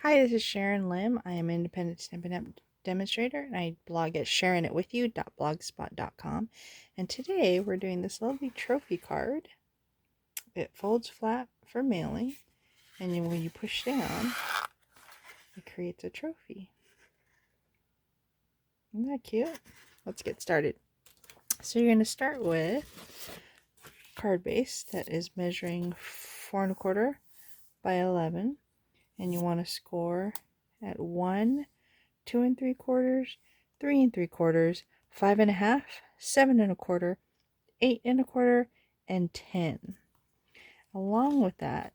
Hi, this is Sharon Lim. I am an independent Stampin' demonstrator, and I blog at sharonitwithyou.blogspot.com. And today we're doing this lovely trophy card. It folds flat for mailing, and then when you push down, it creates a trophy. Isn't that cute? Let's get started. So you're going to start with card base that is measuring 4 1/4 by 11, and you want to score at 1, 2 3/4, 3 3/4, 5 1/2, 7 1/4, 8 1/4, and 10. Along with that,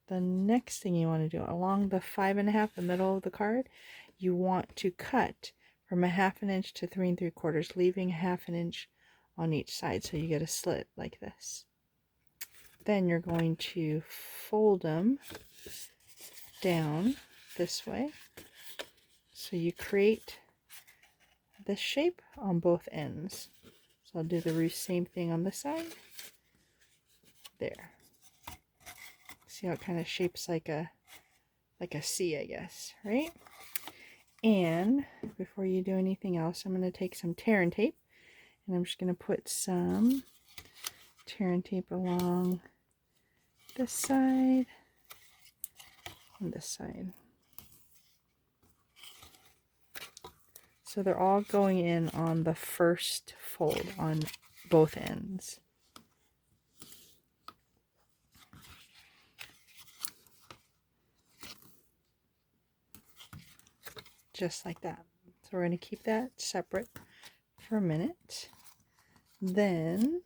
the next thing you want to do, along the 5 1/2, the middle of the card, you want to cut from 1/2 inch to 3 3/4, leaving 1/2 inch on each side, so you get a slit like this. Then you're going to fold them down this way, so you create this shape on both ends. So I'll do the same thing on this side. There. See how it kind of shapes like a C, I guess, right? And before you do anything else, I'm going to take some tear and tape, and I'm just going to put some tear and tape along this side and this side. So they're all going in on the first fold on both ends. Just like that. So we're going to keep that separate for a minute. Then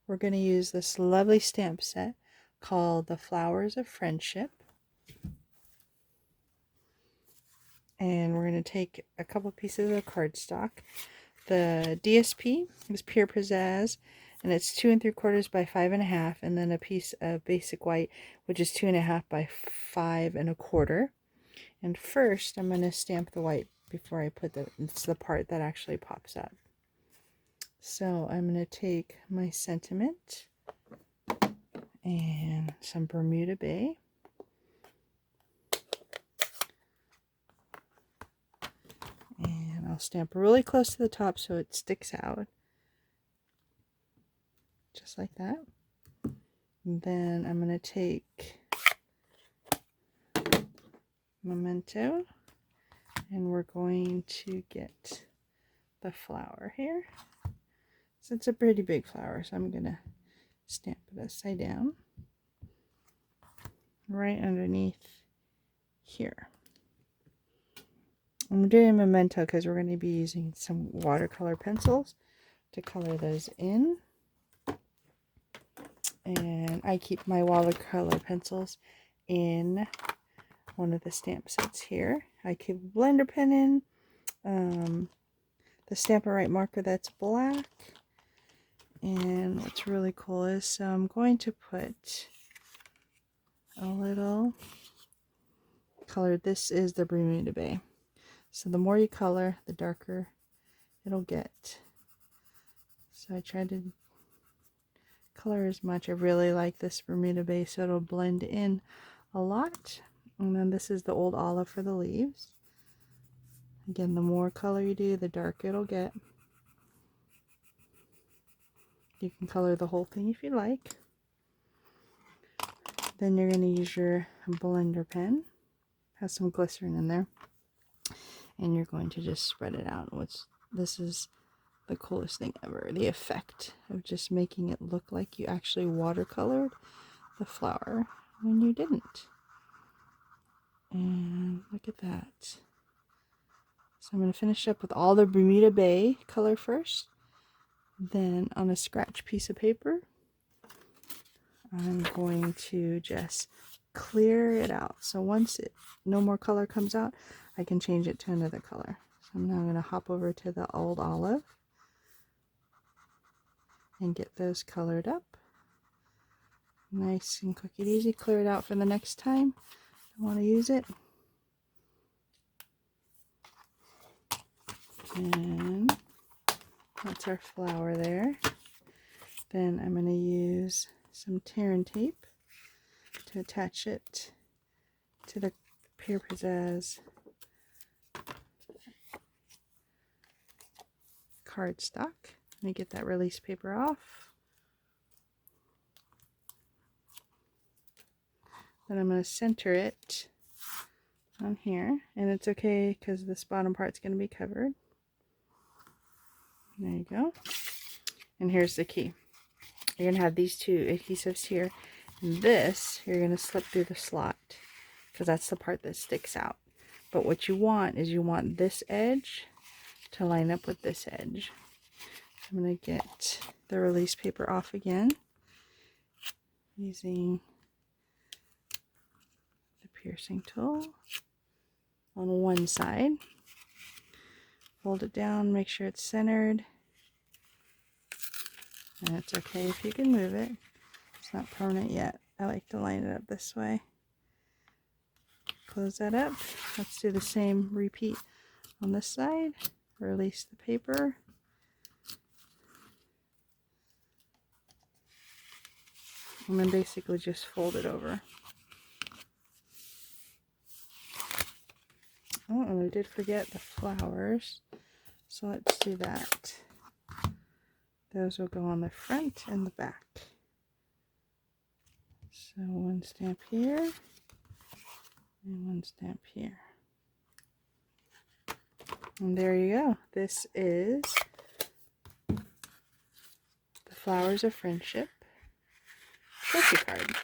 we're going to use this lovely stamp set called the Flowers of Friendship. And we're going to take a couple pieces of cardstock. The DSP is Pear Pizzaz, and it's 2 3/4 by 5 1/2, and then a piece of basic white, which is 2 1/2 by 5 1/4. And first, I'm going to stamp the white before I put it's the part that actually pops up. So I'm going to take my sentiment and some Bermuda Bay. And I'll stamp really close to the top so it sticks out. Just like that. And then I'm going to take Memento, and we're going to get the flower here. So it's a pretty big flower, so I'm going to stamp it upside down right underneath here. I'm doing Memento because we're going to be using some watercolor pencils to color those in. And I keep my watercolor pencils in one of the stamp sets here. I keep a blender pen in, the Stampin' Right marker that's black. And what's really cool is, so I'm going to put a little color. This is the Bermuda Bay. So the more you color, the darker it'll get. So I tried to color as much. I really like this Bermuda Bay, so it'll blend in a lot. And then this is the Old Olive for the leaves. Again, the more color you do, the darker it'll get. You can color the whole thing if you like. Then you're going to use your blender pen. Has some glycerin in there. And you're going to just spread it out. This is the coolest thing ever. The effect of just making it look like you actually watercolored the flower when you didn't. And look at that. So I'm going to finish up with all the Bermuda Bay color first. Then on a scratch piece of paper, I'm going to just clear it out. So once no more color comes out, I can change it to another color. So I'm now going to hop over to the Old Olive and get those colored up. Nice and quick and easy. Clear it out for the next time I want to use it. And that's our flower there. Then I'm going to use some tear and tape to attach it to the Pear Pizzaz cardstock. Let me get that release paper off. Then I'm going to center it on here, and it's okay because this bottom part's going to be covered. There you go. And here's the key. You're going to have these two adhesives here, and this you're going to slip through the slot because that's the part that sticks out. But what you want is you want this edge to line up with this edge. I'm going to get the release paper off again using the piercing tool on one side. Fold it down, make sure it's centered. And it's okay if you can move it. It's not permanent yet. I like to line it up this way. Close that up. Let's do the same repeat on this side. Release the paper. And then basically just fold it over. Oh, and I did forget the flowers. So let's do that. Those will go on the front and the back. So one stamp here and one stamp here. And there you go. This is the Flowers of Friendship trophy card.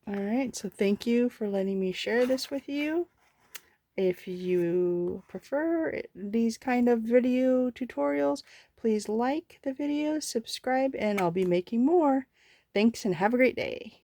Alright, so thank you for letting me share this with you. If you prefer these kind of video tutorials, please like the video, subscribe, and I'll be making more. Thanks and have a great day.